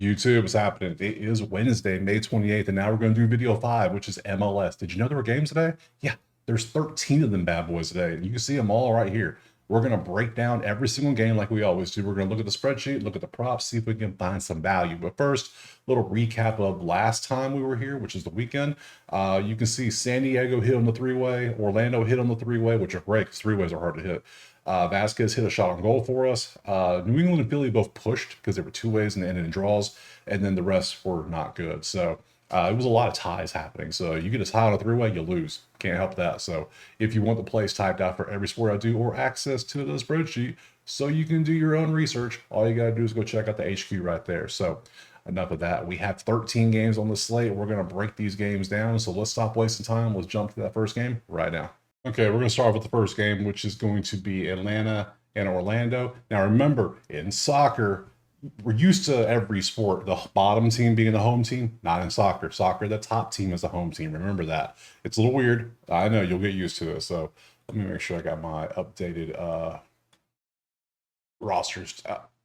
YouTube is happening. It is Wednesday, May 28th, and now we're going to do video 5, which is MLS. Did you know there were games today? Yeah, there's 13 of them bad boys today. You can see them all right here. We're going to break down every single game like we always do. We're going to look at the spreadsheet, look at the props, see if we can find some value. But first, a little recap of last time we were here, which is the weekend. You can see San Diego hit on the three-way, Orlando hit on the three-way, which are great because three-ways are hard to hit. Vasquez hit a shot on goal for us. New England and Philly both pushed because there were two ways and ended in draws, and then the rest were not good. So it was a lot of ties happening. So you get a tie on a three-way, you lose. Can't help that. So if you want the plays typed out for every sport I do or access to the spreadsheet so you can do your own research, all you got to do is go check out the HQ right there. So enough of that. We have 13 games on the slate. We're going to break these games down. So let's stop wasting time. Let's jump to that first game right now. Okay, we're going to start with the first game, which is going to be Atlanta and Orlando. Now, remember, in soccer, we're used to every sport, the bottom team being the home team. Not in soccer. Soccer, the top team is the home team. Remember that. It's a little weird. I know, you'll get used to it. So let me make sure I got my updated rosters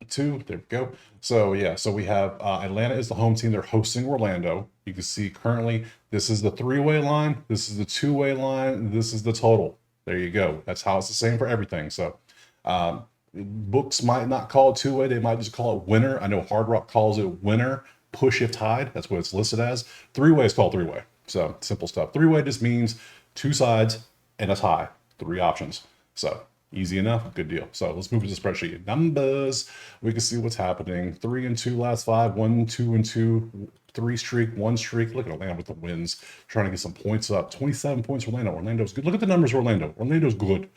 too. There we go. So yeah, so we have Atlanta is the home team. They're hosting Orlando. You can see currently this is the three-way line, this is the two-way line, this is the total. There you go. That's how it's the same for everything. So books might not call it two-way, they might just call it winner. I know Hard Rock calls it winner, push if tied. That's what it's listed as. Three-way is called three-way. So simple stuff. Three-way just means two sides and a tie. Three options. So easy enough, good deal. So let's move to the spreadsheet. Numbers, we can see what's happening. 3-2 last 5, 1-2-2, 3 streak, 1 streak. Look at Orlando with the wins, trying to get some points up. 27 points for Orlando. Orlando's good. Look at the numbers for Orlando. Orlando's good.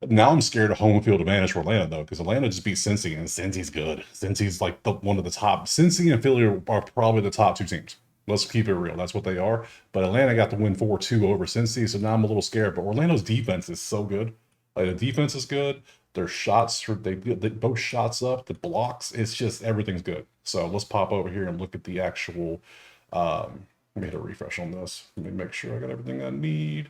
Now I'm scared of home field advantage for Atlanta though, because Atlanta just beat Cincy, and Cincy's good. Cincy's like one of the top. Cincy and Philly are probably the top two teams. Let's keep it real. That's what they are. But Atlanta got the win 4-2 over Cincy, so now I'm a little scared. But Orlando's defense is so good. Like the defense is good. Their shots, they both shots up. The blocks, it's just everything's good. So let's pop over here and look at the actual. Let me hit a refresh on this. Let me make sure I got everything I need,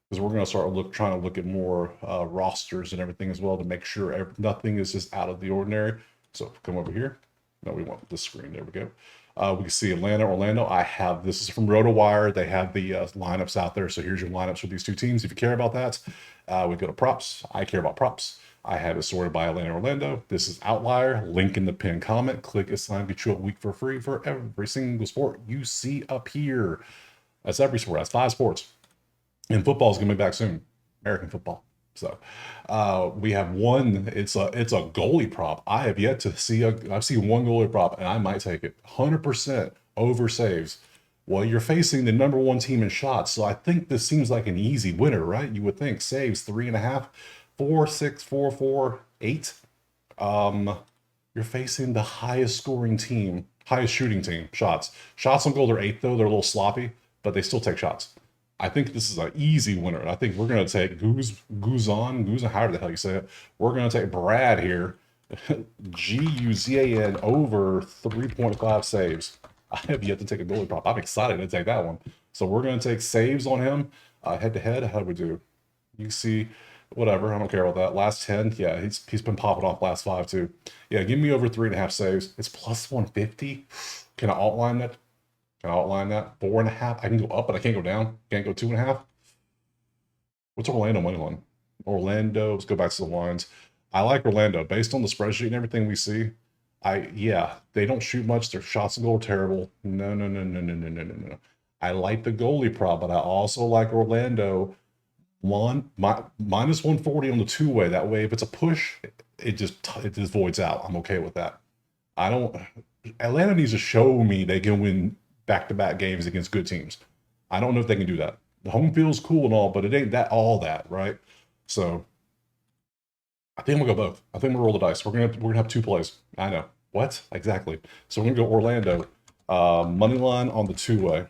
because we're going to start trying to look at more rosters and everything as well to make sure nothing is just out of the ordinary. So come over here. No, we want this screen. There we go. We can see Atlanta, Orlando. This is from RotoWire. They have the lineups out there. So here's your lineups for these two teams. If you care about that, we go to props. I care about props. I have it sorted by Atlanta, Orlando. This is Outlier. Link in the pinned comment. Click Assign, get you a week for free for every single sport you see up here. That's every sport. That's 5 sports. And football is going to be back soon. American football. So we have one. It's a goalie prop. I have yet to see I've seen one goalie prop, and I might take it. 100% over saves. Well, you're facing the number 1 team in shots, so I think this seems like an easy winner, right? You would think saves 3.5, 4, 6, 4, 4, 8. You're facing the highest scoring team, highest shooting team. Shots on goal are 8 though. They're a little sloppy, but they still take shots. I think this is an easy winner. I think we're going to take Guzan, however the hell you say it. We're going to take Brad here, Guzan over 3.5 saves. I have yet to take a goalie prop. I'm excited to take that one. So we're going to take saves on him head to head. How do we do? You see, whatever. I don't care about that. Last 10, yeah, he's been popping off last 5 too. Yeah, give me over 3.5 saves. It's plus 150. Can I outline that? 4.5. I can go up, but I can't go down. Can't go 2.5. What's Orlando money line? Orlando. Let's go back to the lines. I like Orlando based on the spreadsheet and everything we see. They don't shoot much. Their shots on goal are terrible. No. I like the goalie prop, but I also like Orlando. Minus 140 on the two-way. That way, if it's a push, it just voids out. I'm okay with that. Atlanta needs to show me they can win back-to-back games against good teams. I don't know if they can do that. The home field's cool and all, but it ain't all that, right? So I think we'll go both. I think we'll roll the dice. We're gonna have 2 plays. I know. What? Exactly. So we're gonna go Orlando. Money line on the two-way.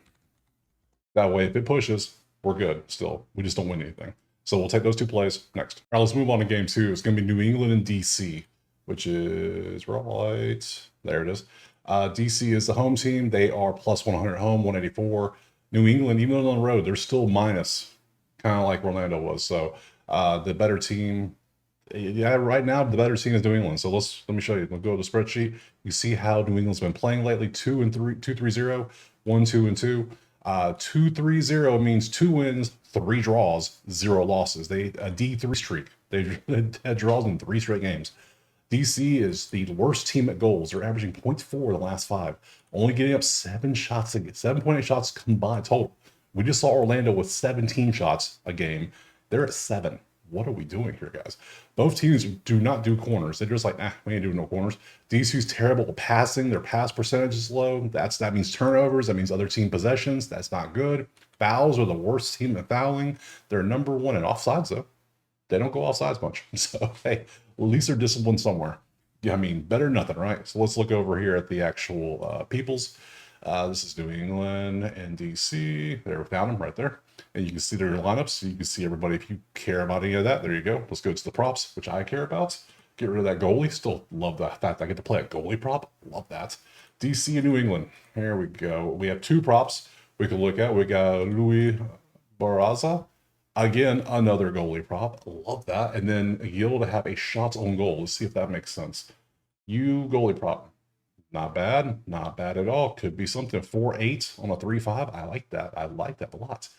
That way, if it pushes, we're good still. We just don't win anything. So we'll take those 2 plays next. All right, let's move on to game 2. It's gonna be New England and DC, which is right. There it is. DC is the home team. They are plus 100 home, 184. New England, even though on the road, they're still minus, kind of like Orlando was. So the better team, Yeah, right now the better team is New England. So let me show you. We'll go to the spreadsheet. You see how New England's been playing lately. 2-3, 2-3-0, 1-2-2. 2-3-0 means 2 wins, 3 draws, 0 losses. They a D3 streak. They had draws in 3 straight games. DC is the worst team at goals. They're averaging 0.4 the last 5, only getting up 7 shots a game, 7.8 shots combined total. We just saw Orlando with 17 shots a game. They're at 7. What are we doing here, guys? Both teams do not do corners. They're just like, we ain't doing no corners. DC's terrible at passing. Their pass percentage is low. That means turnovers. That means other team possessions. That's not good. Fouls are the worst team at fouling. They're number 1 in offsides, though. They don't go offsides much. So, hey, at least they're disciplined somewhere. Yeah, I mean, better than nothing, right? So let's look over here at the actual peoples. This is New England and DC. There, we found them right there. And you can see their lineups. You can see everybody if you care about any of that. There you go. Let's go to the props, which I care about. Get rid of that goalie. Still love the fact I get to play a goalie prop. Love that. DC and New England. Here we go. We have 2 props we can look at. We got Louis Barraza. Again, another goalie prop. Love that. And then Gil to have a shots on goal. Let's see if that makes sense. You goalie prop. Not bad. Not bad at all. Could be something. 4-8 on a 3-5. I like that. I like that a lot.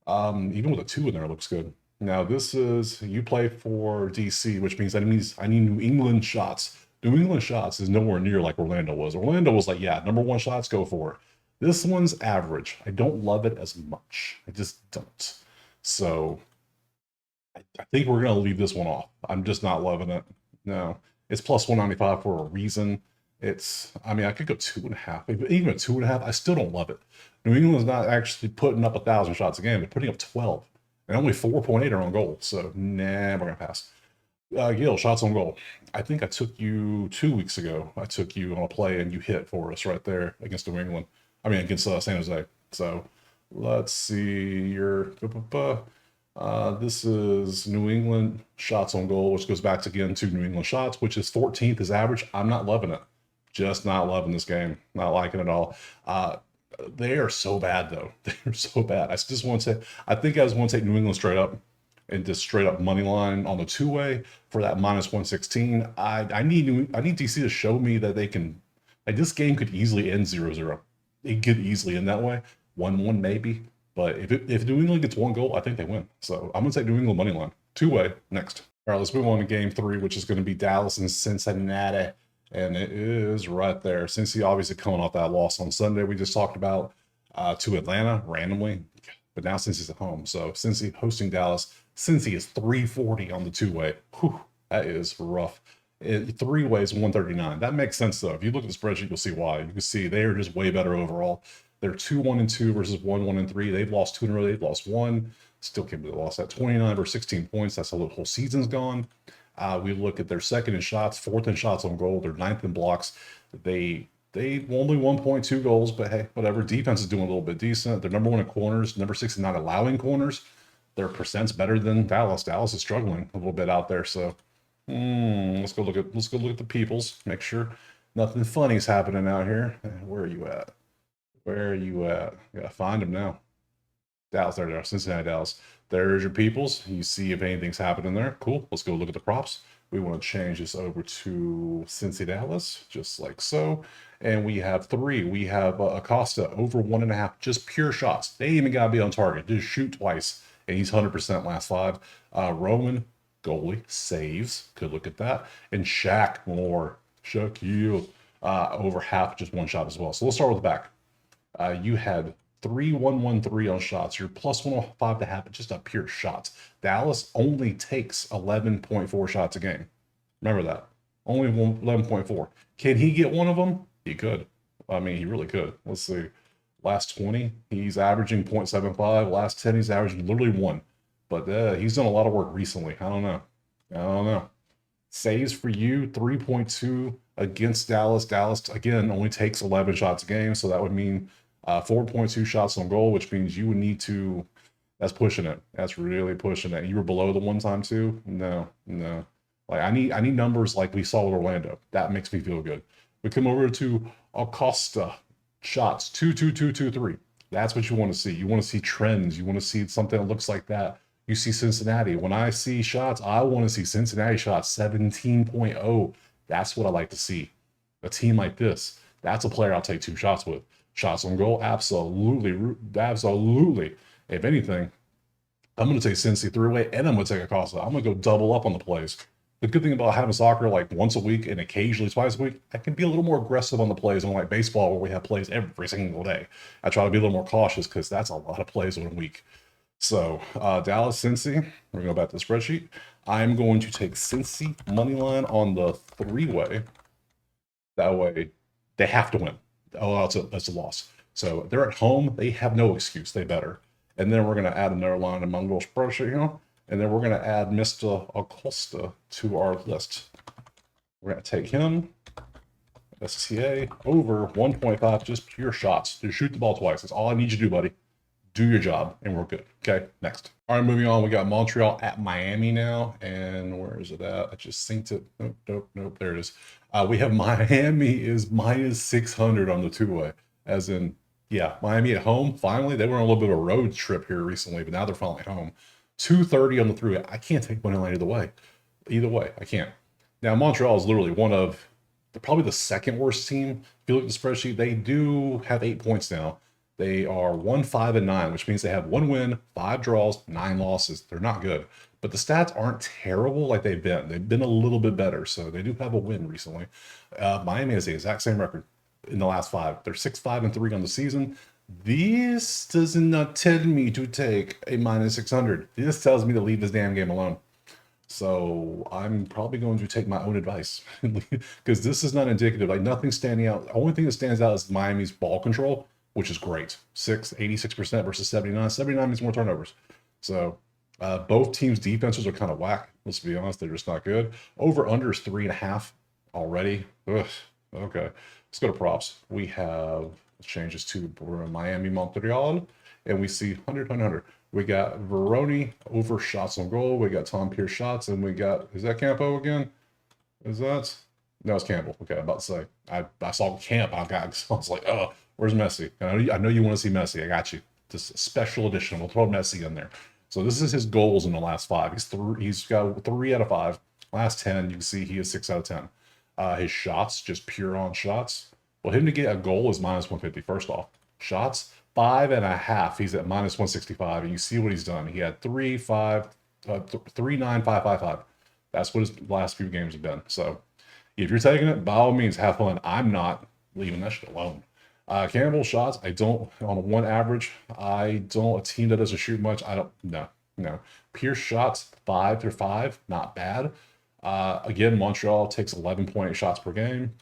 Even with a 2 in there, it looks good. Now, this is, you play for DC, which means I need New England shots. New England shots is nowhere near like Orlando was. Orlando was like, yeah, number 1 shots, go for it. This one's average. I don't love it as much. I just don't. So I think we're going to leave this one off. I'm just not loving it. No, it's plus 195 for a reason. I mean, I could go 2.5. Even at 2.5, I still don't love it. New England's not actually putting up 1,000 shots a game. They're putting up 12. And only 4.8 are on goal. So, nah, we're going to pass. Gil, shots on goal. I think I took you 2 weeks ago. I took you on a play and you hit for us right there against New England. I mean, against San Jose. So, let's see your... this is New England shots on goal, which goes back again to New England shots, which is 14th is average. I'm not loving it. Just not loving this game. Not liking it at all. They are so bad, though. They're so bad. I just want to say, I think I just want to take New England straight up and just straight up money line on the 2-way for that minus 116. I need DC to show me that they can. Like, this game could easily end 0-0. It could easily end that way. 1-1 maybe. But if New England gets 1 goal, I think they win. So I'm going to take New England money line. 2-way next. All right, let's move on to game 3, which is going to be Dallas and Cincinnati. And it is right there. Cincy obviously coming off that loss on Sunday we just talked about to Atlanta randomly. But now Cincy's at home. So Cincy hosting Dallas. Cincy is 340 on the 2-way. Whew, that is rough. 3-way is 139. That makes sense, though. If you look at the spreadsheet, you'll see why. You can see they are just way better overall. They're 2-1-2 versus 1-1-3. They've lost 2 in a row. They've lost 1. Still can't believe they lost that. 29 versus 16 points. That's how the whole season's gone. We look at their 2nd in shots, 4th in shots on goal. They're 9th in blocks. They only 1.2 goals, but hey, whatever. Defense is doing a little bit decent. They're number 1 in corners, number 6 in not allowing corners. Their percent's better than Dallas. Dallas is struggling a little bit out there. So let's go look at the peoples. Make sure nothing funny's happening out here. Where are you at? Where are you at? Gotta find them now. Dallas, there they are. Cincinnati, Dallas. There's your peoples. You see if anything's happening there. Cool. Let's go look at the props. We want to change this over to Cincy, Dallas, just like so. And we have 3. We have Acosta over 1.5, just pure shots. They ain't even gotta be on target. Just shoot twice, and he's 100% last 5. Roman, goalie, saves. Could look at that. And Shaq Moore, Shaquille, over half, just 1 shot as well. So let's start with the back. You had 3-1-1-3 on shots. You're plus 105 to have it, just a pure shots. Dallas only takes 11.4 shots a game. Remember that. Only 11.4. Can he get 1 of them? He could. I mean, he really could. Let's see. Last 20, he's averaging 0.75. Last 10, he's averaging literally 1. But he's done a lot of work recently. I don't know. Saves for you, 3.2 against Dallas. Dallas, again, only takes 11 shots a game, so that would mean 4.2 shots on goal, which means you would need to, that's pushing it. That's really pushing it. You were below the 1 time too? No. Like I need numbers like we saw with Orlando. That makes me feel good. We come over to Acosta. Shots, 2-2-2-2-3. That's what you want to see. You want to see trends. You want to see something that looks like that. You see Cincinnati. When I see shots, I want to see Cincinnati shots 17.0. That's what I like to see. A team like this, that's a player I'll take 2 shots with. Shots on goal, absolutely, absolutely. If anything, I'm going to take Cincy 3-way, and I'm going to take Acosta. I'm going to go double up on the plays. The good thing about having soccer like once a week and occasionally twice a week, I can be a little more aggressive on the plays, unlike baseball where we have plays every single day. I try to be a little more cautious because that's a lot of plays in a week. So Dallas, Cincy, we're going to go back to the spreadsheet. I'm going to take Cincy money line on the 3-way. That way, they have to win. Oh, that's a loss. So they're at home. They have no excuse. They better. And then we're going to add another line in Mongol spreadsheet here. And then we're going to add Mr. Acosta to our list. We're going to take him, STA, over 1.5, just pure shots. Just shoot the ball twice. That's all I need you to do, buddy. Do your job, and we're good. Okay, next. All right, moving on. We got Montreal at Miami now. And where is it at? I just synced it. Nope. There it is. We have Miami is minus 600 on the 2-way. As in, yeah, Miami at home. Finally, they were on a little bit of a road trip here recently, but now they're finally home. 230 on the 3-way. I can't take money line either way. Either way, I can't. Now, Montreal is literally one of probably the second worst team. If you look at the spreadsheet, they do have 8 points now. They are 1-5-9, which means they have 1 win, 5 draws, 9 losses. They're not good, but the stats aren't terrible like they've been. They've been a little bit better, so they do have a win recently. Miami has the exact same record in the last 5. They're 6-5-3 on the season. This does not tell me to take a minus 600. This tells me to leave this damn game alone. So I'm probably going to take my own advice because this is not indicative. Like nothing's standing out. The only thing that stands out is Miami's ball control, which is great. 86% versus 79. 79 means more turnovers. So both teams' defenses are kind of whack. Let's be honest, they're just not good. Over under is 3.5 already. Ugh. Okay, let's go to props. We have, let's change this to Miami, Montreal, and we see 100. We got Veroni over shots on goal. We got Tom Pierce shots, and we got, is that Campo again? Is that? No, it's Campbell. Okay, I'm about to say. I saw Camp. I was like, oh, where's Messi? I know you want to see Messi. I got you. This special edition. We'll throw Messi in there. So this is his goals in the last 5. He's got 3 out of 5. Last 10, you can see he is 6 out of 10. His shots, just pure on shots. Well, him to get a goal is minus 150. First off, shots 5.5. He's at minus 165, and you see what he's done. He had 3, 5, 3, 9, 5, 5, 5. That's what his last few games have been. So if you're taking it, by all means, have fun. I'm not leaving that shit alone. Campbell shots, I don't, on a 1 average, I don't, a team that doesn't shoot much, I don't, no. Pierce shots, 5 through 5, not bad. Again, Montreal takes 11.8 shots per game.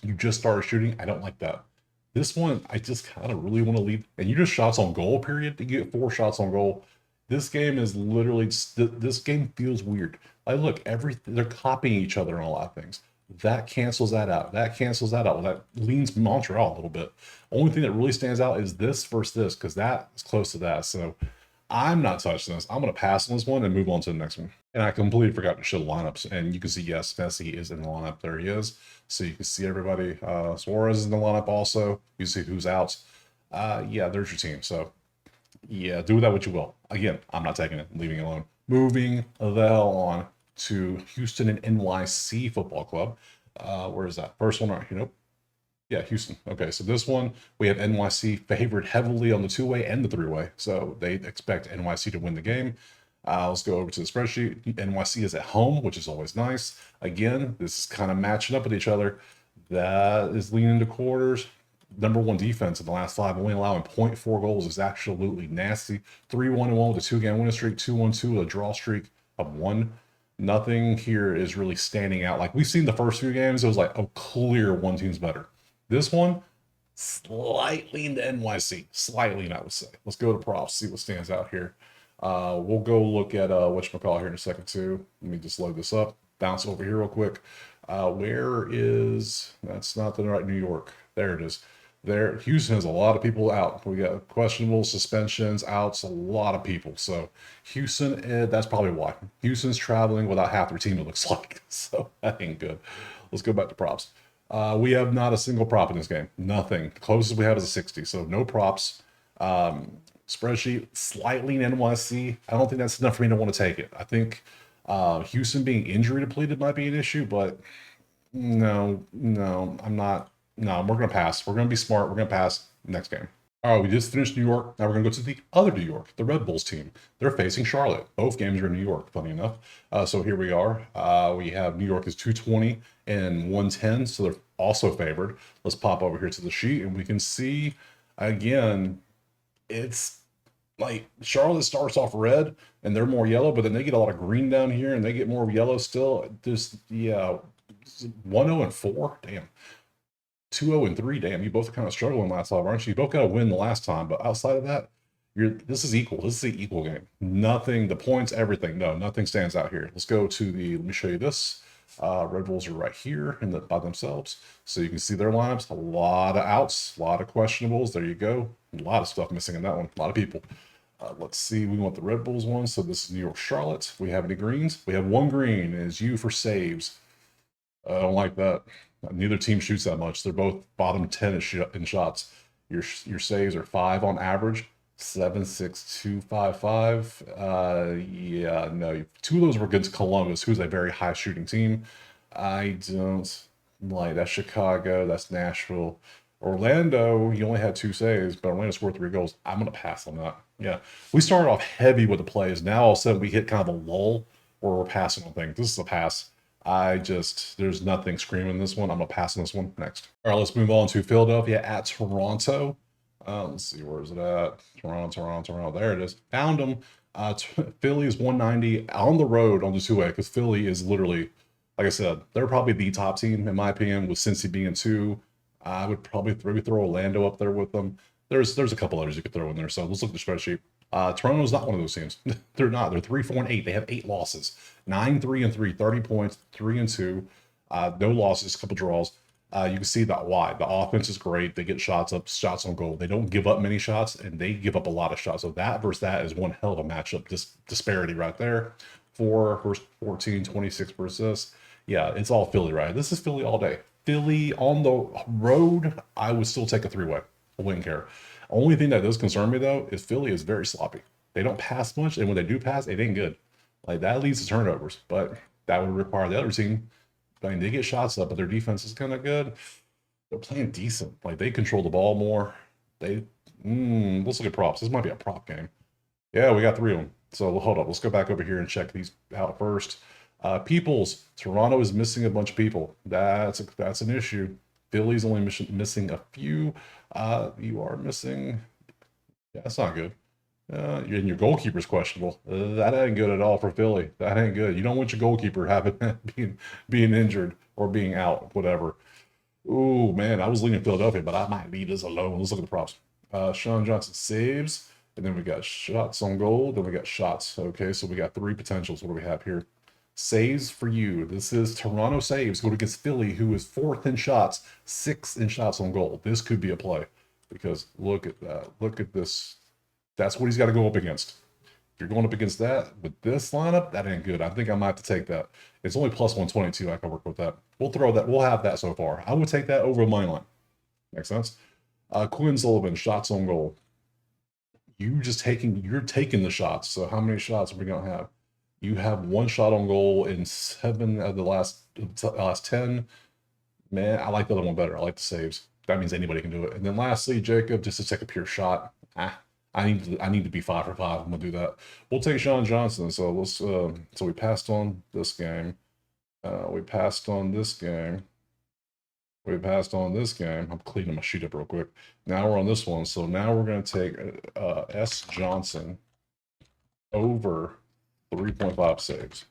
You just started shooting, I don't like that. This one, I just kind of really want to leave, and you just shots on goal, period, to get 4 shots on goal. This game is literally, this game feels weird. Like, look, they're copying each other on a lot of things. That cancels that out. That cancels that out. Well, that leans Montreal a little bit. Only thing that really stands out is this versus this, because that is close to that. So I'm not touching this. I'm going to pass on this one and move on to the next one. And I completely forgot to show the lineups. And you can see, yes, Messi is in the lineup. There he is. So you can see everybody. Suarez is in the lineup also. You see who's out. Yeah, there's your team. So yeah, do with that what you will. Again, I'm not taking it. I'm leaving it alone. Moving the hell on to Houston and NYC Football Club. Where is that? First one right here. Nope. Yeah, Houston. Okay, so this one, we have NYC favored heavily on the 2-way and the 3-way. So they expect NYC to win the game. Let's go over to the spreadsheet. NYC is at home, which is always nice. Again, this is kind of matching up with each other. That is leaning to quarters. Number 1 defense in the last 5, only allowing 0.4 goals is absolutely nasty. 3-1-1 with a 2-game winning streak, 2-1-2 with a draw streak of 1. Nothing here is really standing out. Like we've seen the first few games, it was like, oh, clear one team's better. This one, slightly into NYC. Slightly, I would say. Let's go to props, see what stands out here. We'll go look at whatchamacallit here in a second too. Let me just load this up. Bounce over here real quick. Where is, that's not the right New York. There it is. There, Houston has a lot of people out. We got questionable suspensions, outs, a lot of people. So Houston, that's probably why. Houston's traveling without half their team, it looks like. So that ain't good. Let's go back to props. We have not a single prop in this game. Nothing. The closest we have is a 60. So no props. Spreadsheet, slightly in NYC. I don't think that's enough for me to want to take it. I think Houston being injury depleted might be an issue, but no, I'm not. No, we're going to pass. We're going to be smart. We're going to pass next game. All right, we just finished New York. Now we're going to go to the other New York, the Red Bulls team. They're facing Charlotte. Both games are in New York, funny enough. So here we are. We have New York is 220 and 110, so they're also favored. Let's pop over here to the sheet, and we can see, again, it's like Charlotte starts off red, and they're more yellow, but then they get a lot of green down here, and they get more yellow still. Just, yeah, 1-0 and 4, damn. 2-0 and 3, damn, you both kind of struggling last time, aren't you? You both got to win the last time, but outside of that, this is equal. This is an equal game. Nothing, the points, everything. No, nothing stands out here. Let's go to let me show you this. Red Bulls are right here by themselves. So you can see their lineups. A lot of outs, a lot of questionables. There you go. A lot of stuff missing in that one. A lot of people. Let's see. We want the Red Bulls one. So this is New York Charlotte. We have any greens? We have one green. Is you for saves. I don't like that. Neither team shoots that much. They're both bottom 10 in shots. Your saves are 5 on average. 7, 6, 2, 5, 5. Yeah, no. 2 of those were against Columbus, who's a very high shooting team. I don't like that's Chicago. That's Nashville. Orlando, you only had 2 saves, but Orlando scored 3 goals. I'm gonna pass on that. Yeah, we started off heavy with the plays. Now all of a sudden we hit kind of a lull where we're passing on things. This is a pass. There's nothing screaming this one. I'm gonna pass on this one next. All right, let's move on to Philadelphia at Toronto. Let's see, where is it at? Toronto. There it is. Found them. Philly is 190 on the road on the 2-way because Philly is literally, like I said, they're probably the top team in my opinion. With Cincy being 2, I would probably maybe throw Orlando up there with them. There's a couple others you could throw in there. So let's look at the spreadsheet. Toronto's not one of those teams. They're not. They're 3, 4, and 8. They have 8 losses. 9, 3, and 3. 30 points. 3 and 2. No losses. A couple draws. You can see that why. The offense is great. They get shots on goal. They don't give up many shots, and they give up a lot of shots. So that versus that is one hell of a matchup. Just disparity right there. 4 versus 14, 26 versus this. Yeah, it's all Philly, right? This is Philly all day. Philly on the road, I would still take a 3-way. I wouldn't care. Only thing that does concern me, though, is Philly is very sloppy. They don't pass much, and when they do pass, it ain't good. Like, that leads to turnovers, but that would require the other team. I mean, they get shots up, but their defense is kind of good. They're playing decent. Like, they control the ball more. Let's look at props. This might be a prop game. Yeah, we got 3 of them. So, hold up. Let's go back over here and check these out first. Peoples. Toronto is missing a bunch of people. That's an issue. Philly's only missing a few. You are missing. Yeah, that's not good. And your goalkeeper's questionable. That ain't good at all for Philly. That ain't good. You don't want your goalkeeper being injured or being out, whatever. Ooh, man, I was leaning Philadelphia, but I might leave this alone. Let's look at the props. Sean Johnson saves, and then we got shots on goal. Then we got shots. Okay, so we got 3 potentials. What do we have here? Saves for you. This is Toronto saves going against Philly, who is 4th in shots, 6th in shots on goal. This could be a play because look at that. Look at this. That's what he's got to go up against. If you're going up against that with this lineup, that ain't good. I think I might have to take that. It's only plus 122. I can work with that. We'll throw that. We'll have that so far. I would take that over a money line. Makes sense. Quinn Sullivan, shots on goal. You're taking the shots. So how many shots are we gonna have? You have 1 shot on goal in 7 of the last 10. Man, I like the other one better. I like the saves. That means anybody can do it. And then lastly, Jacob, just to take a pure shot. I need to be 5 for 5. I'm gonna do that. We'll take Sean Johnson. So let's so we passed on this game. We passed on this game. I'm cleaning my sheet up real quick. Now we're on this one. So now we're gonna take S. Johnson over 3.5 saves.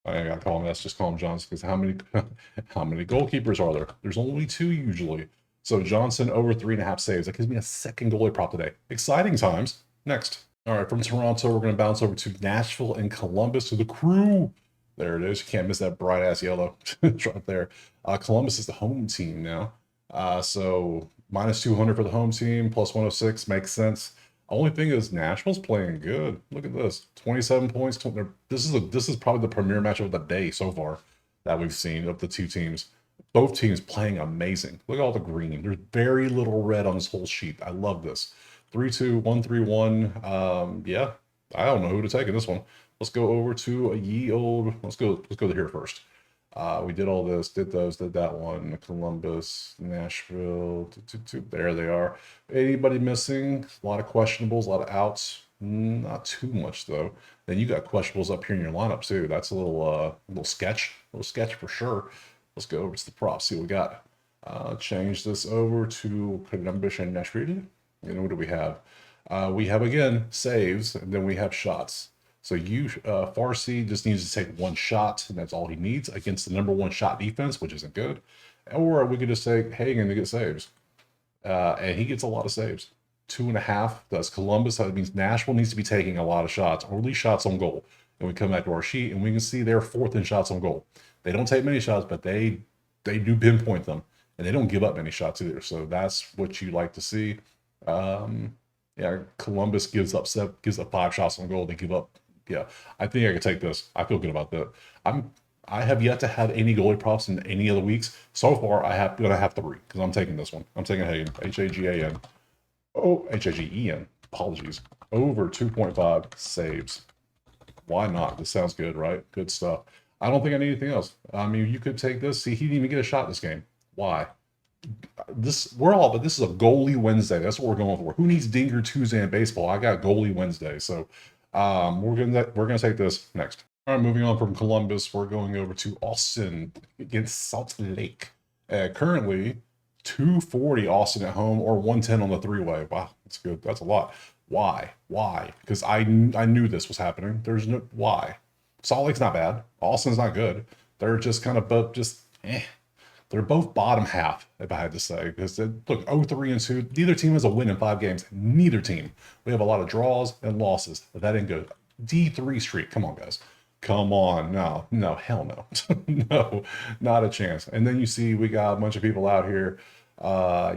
I gotta call him S. Just call him Johnson because how many goalkeepers are there? There's only 2 usually. So Johnson over 3.5 saves. That gives me a second goalie prop today. Exciting times. Next. All right, from Toronto, we're going to bounce over to Nashville and Columbus to the Crew. There it is. You can't miss that bright-ass yellow. It's right there. Columbus is the home team now. So minus 200 for the home team, plus 106 makes sense. Only thing is Nashville's playing good. Look at this. 27 points. This is probably the premier matchup of the day so far that we've seen of the 2 teams. Both teams playing amazing. Look at all the green. There's very little red on this whole sheet. I love this. 3-2, 1-3-1. Yeah, I don't know who to take in this one. Let's go over to a ye old. Let's go to here first. We did all this, did those, did that one. Columbus, Nashville. There they are. Anybody missing? A lot of questionables, a lot of outs. Not too much though. Then you got questionables up here in your lineup too. That's a little sketch for sure. Let's go over to the props. See what we got. Change this over to Columbus and Nashville. And what do we have? We have again saves, and then we have shots. So Farsi just needs to take one shot, and that's all he needs against the #1 shot defense, which isn't good. Or we could just say, hey, you're gonna get saves. And he gets a lot of saves. 2.5. That's Columbus. That means Nashville needs to be taking a lot of shots, or at least shots on goal. And we come back to our sheet, and we can see they're 4th in shots on goal. They don't take many shots, but they do pinpoint them, and they don't give up many shots either. So that's what you like to see. Yeah, Columbus gives up 5 shots on goal. They give up. Yeah, I think I could take this. I feel good about that. I have yet to have any goalie props in any of the weeks. So far, gonna have 3 because I'm taking this one. I'm taking Hagen, Hagan. Oh, Hagen. Apologies. Over 2.5 saves. Why not? This sounds good, right? Good stuff. I don't think I need anything else. I mean, you could take this. See, he didn't even get a shot this game. Why? But this is a goalie Wednesday. That's what we're going for. Who needs Dinger Tuesday in baseball? I got goalie Wednesday. So we're gonna take this next. All right, moving on from Columbus, we're going over to Austin against Salt Lake. Currently 240 Austin at home, or 110 on the 3-way. Wow, that's good. That's a lot. Why? Because I knew this was happening. There's no why. Salt Lake's not bad. Austin's not good. They're just kind of both just eh. They're both bottom half, if I had to say. Because look, 0-3-2. Neither team has a win in 5 games. Neither team. We have a lot of draws and losses. That ain't good. D3 streak. Come on, guys. Come on. No, hell no. No, not a chance. And then you see we got a bunch of people out here.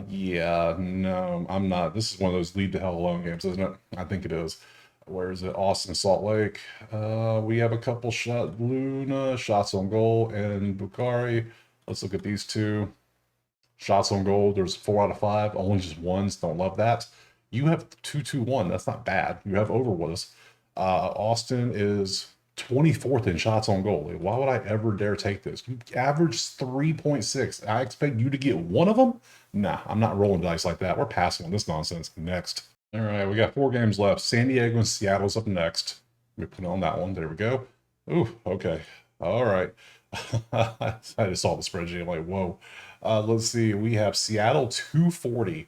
Yeah, no, I'm not. This is one of those leave the hell alone games, isn't it? I think it is. Where is it? Austin, Salt Lake. We have a couple Luna, shots on goal, and Bukhari. Let's look at these two. Shots on goal, there's 4 out of 5, only just ones. Don't love that. You have 2-2-1. That's not bad. You have over with us. Austin is 24th in shots on goal. Why would I ever dare take this? You average 3.6. I expect you to get one of them? Nah, I'm not rolling dice like that. We're passing on this nonsense. Next. All right, we got 4 games left. San Diego and Seattle's up next. We put on that one. There we go. Ooh, okay. All right. I just saw the spreadsheet. I'm like, whoa. Let's see. We have Seattle 240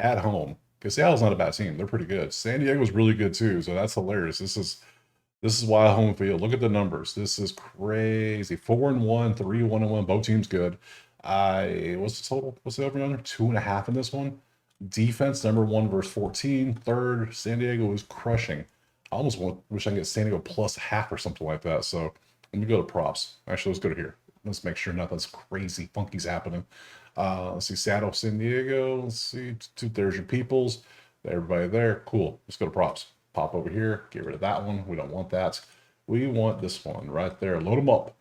at home. Because Seattle's not a bad team. They're pretty good. San Diego's really good too. So that's hilarious. This is why home field. Look at the numbers. This is crazy. 4-1, 3-1-1. Both teams good. What's the total? What's the over under? 2.5 in this one. Defense #1 versus 14. Third, San Diego is crushing. I almost wish I could get San Diego plus half or something like that. So let me go to props. Actually, let's go to here. Let's make sure nothing's crazy funky's happening. Let's see, Seattle, San Diego. Let's see, there's your peoples. Everybody there. Cool. Let's go to props. Pop over here. Get rid of that one. We don't want that. We want this one right there. Load them up.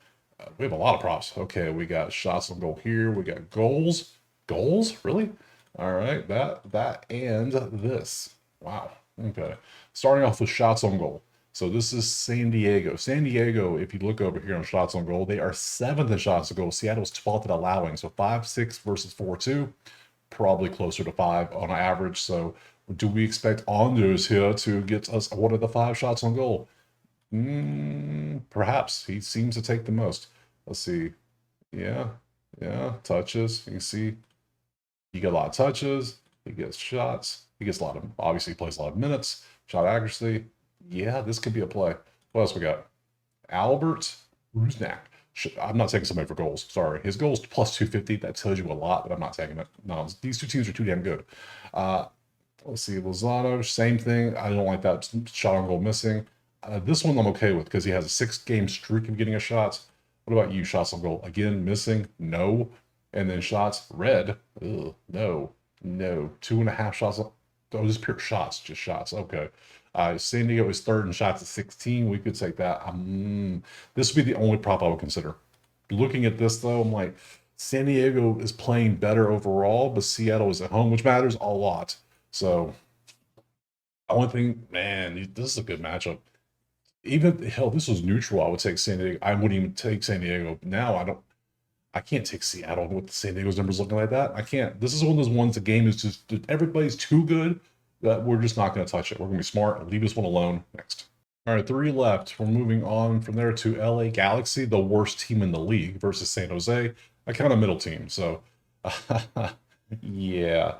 We have a lot of props. Okay, we got shots on goal here. We got goals. Goals? Really? All right, that and this. Wow. Okay. Starting off with shots on goal. So this is San Diego. San Diego, if you look over here on shots on goal, they are 7th in shots on goal. Seattle's 12th at allowing. So 5-6 versus 4-2. Probably closer to 5 on average. So do we expect Anders here to get us one of the 5 shots on goal? Perhaps. He seems to take the most. Let's see. Yeah. Touches. You can see he got a lot of touches. He gets shots. He gets obviously plays a lot of minutes. Shot accuracy. Yeah, this could be a play. What else we got? Albert Rusnak. I'm not taking somebody for goals. Sorry. His goals plus 250. That tells you a lot, but I'm not taking it. No, these 2 teams are too damn good. Let's see. Lozano, same thing. I don't like that shot on goal missing. This one I'm okay with because he has a 6-game streak of getting a shot. What about you? Shots on goal. Again, missing. No. And then shots, red. Ugh, no. 2.5 shots. Oh, just pure shots. Just shots. Okay. San Diego is 3rd in shots at 16. We could take that. This would be the only prop I would consider. Looking at this, though, I'm like, San Diego is playing better overall, but Seattle is at home, which matters a lot. So Only thing, man, this is a good matchup. Even hell, this was neutral. I would take San Diego. I wouldn't even take San Diego. Now I don't. I can't take Seattle with San Diego's numbers looking like that. I can't. This is one of those ones. The game is just everybody's too good that we're just not going to touch it. We're going to be smart and leave this one alone. Next. All right, 3 left. We're moving on from there to LA Galaxy, the worst team in the league, versus San Jose, a kind of middle team. So, yeah.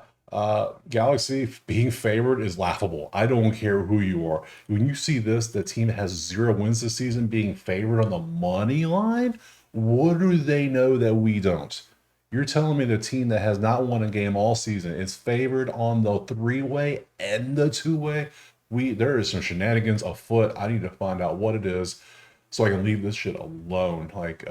Galaxy being favored is laughable. I don't care who you are. When you see this, the team that has 0 wins this season being favored on the money line, what do they know that we don't? You're telling me the team that has not won a game all season is favored on the 3-way and the 2-way? There is some shenanigans afoot. I need to find out what it is so I can leave this shit alone. Like,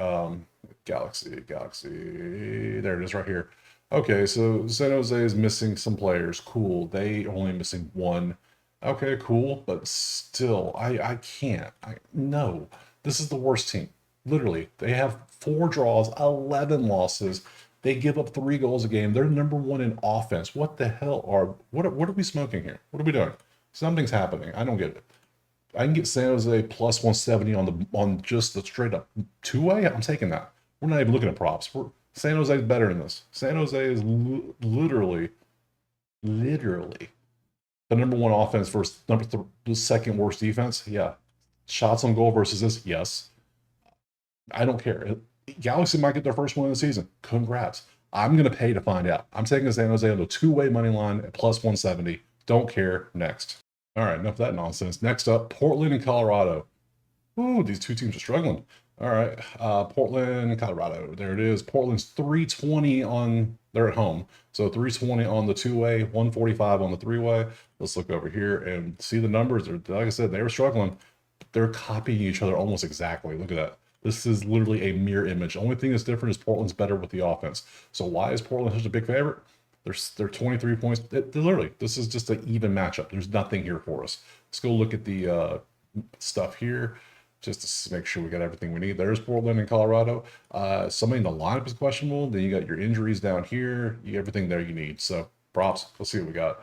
Galaxy. There it is right here. Okay, so San Jose is missing some players. Cool. They only missing 1. Okay, cool. But still, I can't. No. This is the worst team. Literally. They have 4 draws, 11 losses. They give up 3 goals a game. They're number 1 in offense. What the hell what are we smoking here? What are we doing? Something's happening. I don't get it. I can get San Jose plus 170 on just the straight up 2-way. I'm taking that. We're not even looking at props. San Jose is better than this. San Jose is literally the number 1 offense versus the second worst defense. Yeah. Shots on goal versus this. Yes. I don't care. Galaxy might get their first win of the season. Congrats. I'm going to pay to find out. I'm taking San Jose on the 2-way money line at plus 170. Don't care. Next. All right, enough of that nonsense. Next up, Portland and Colorado. Ooh, these 2 teams are struggling. All right, Portland, Colorado. There it is. Portland's 320 on, they're at home. So 320 on the 2-way, 145 on the 3-way. Let's look over here and see the numbers. Like I said, they were struggling. They're copying each other almost exactly. Look at that. This is literally a mirror image. The only thing that's different is Portland's better with the offense. So why is Portland such a big favorite? They're 23 points. Literally, this is just an even matchup. There's nothing here for us. Let's go look at the stuff here just to make sure we got everything we need. There's Portland and Colorado. Somebody in the lineup is questionable. Then you got your injuries down here. You everything there you need. So props. Let's see what we got.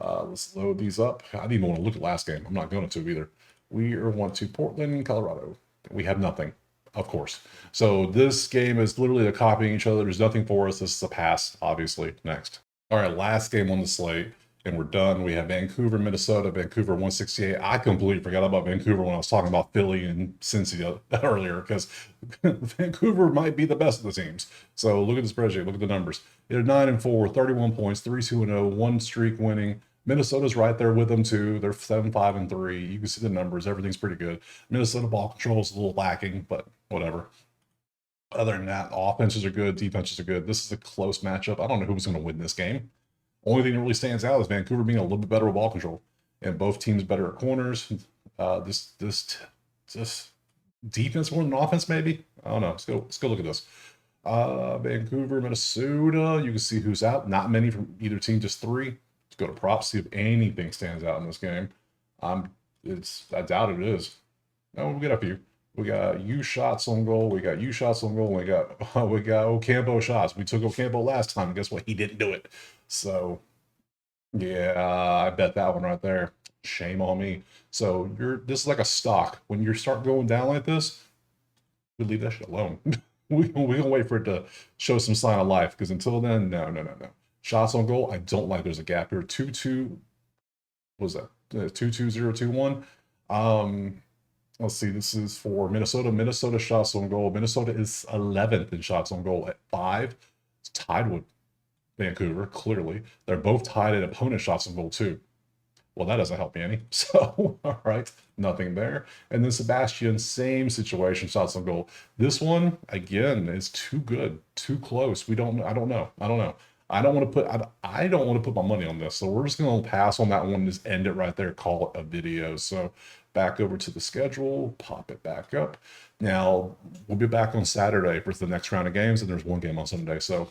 Let's load these up. I didn't even want to look at last game. I'm not going to either. We want to Portland and Colorado. We have nothing. Of course. So this game is literally copying each other. There's nothing for us. This is a pass, obviously. Next. All right, last game on the slate, and we're done. We have Vancouver, Minnesota, Vancouver 168. I completely forgot about Vancouver when I was talking about Philly and Cincinnati earlier, because Vancouver might be the best of the teams. So look at the spreadsheet. Look at the numbers. They're 9-4, 31 points, 3-2-0, 1 streak winning. Minnesota's right there with them too. They're 7-5-3. You can see the numbers. Everything's pretty good. Minnesota ball control is a little lacking, but whatever. Other than that, offenses are good, defenses are good. This is a close matchup. I don't know who's going to win this game. Only thing that really stands out is Vancouver being a little bit better with ball control, and both teams better at corners. This defense more than offense, maybe. I don't know. Let's go look at this. Vancouver, Minnesota. You can see who's out. Not many from either team, just 3. Go to props, see if anything stands out in this game. I doubt it is. No, we'll get a few. We got U shots on goal. We got U shots on goal. We got Ocampo shots. We took Ocampo last time. Guess what? He didn't do it. So yeah, I bet that one right there. Shame on me. So this is like a stock. When you start going down like this, we leave that shit alone. we gonna wait for it to show some sign of life. Because until then, no. Shots on goal, I don't like there's a gap here. 2-2, what was that? 2-2-0-2-1. Let's see, this is for Minnesota. Minnesota shots on goal. Minnesota is 11th in shots on goal at 5. It's tied with Vancouver, clearly. They're both tied at opponent shots on goal too. Well, that doesn't help me any. So, all right, nothing there. And then Sebastian, same situation, shots on goal. This one, again, is too good, too close. I don't know. I don't want to put my money on this. So we're just going to pass on that one and just end it right there, call it a video. So back over to the schedule, pop it back up. Now, we'll be back on Saturday for the next round of games, and there's one game on Sunday. So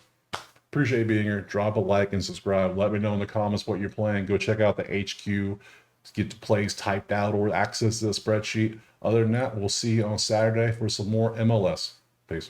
appreciate you being here. Drop a like and subscribe. Let me know in the comments what you're playing. Go check out the HQ, get the plays typed out or access to the spreadsheet. Other than that, we'll see you on Saturday for some more MLS. Peace.